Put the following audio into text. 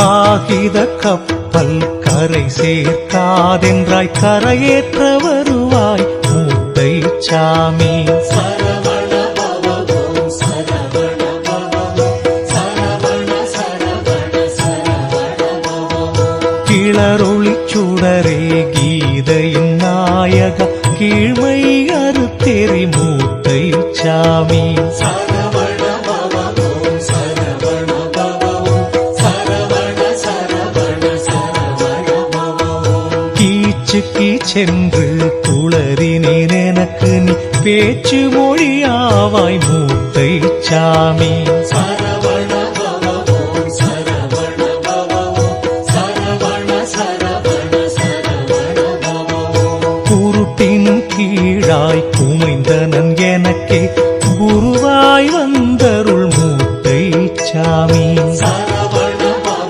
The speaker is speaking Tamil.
காகித கப்பல் கரை சேர்க்காதென்றாய் கரையேற்ற வருவாய் மூத்தை சாமி. கிளரொளி சுடரே கீதையின் நாயக கீழ்மை அறுத்தெறி மூத்தை சாமி. கீச்சுக்கி சென்று குளறினேன் எனக்கு நீ பேச்சு மொழியாவாய் மூத்தை சாமி.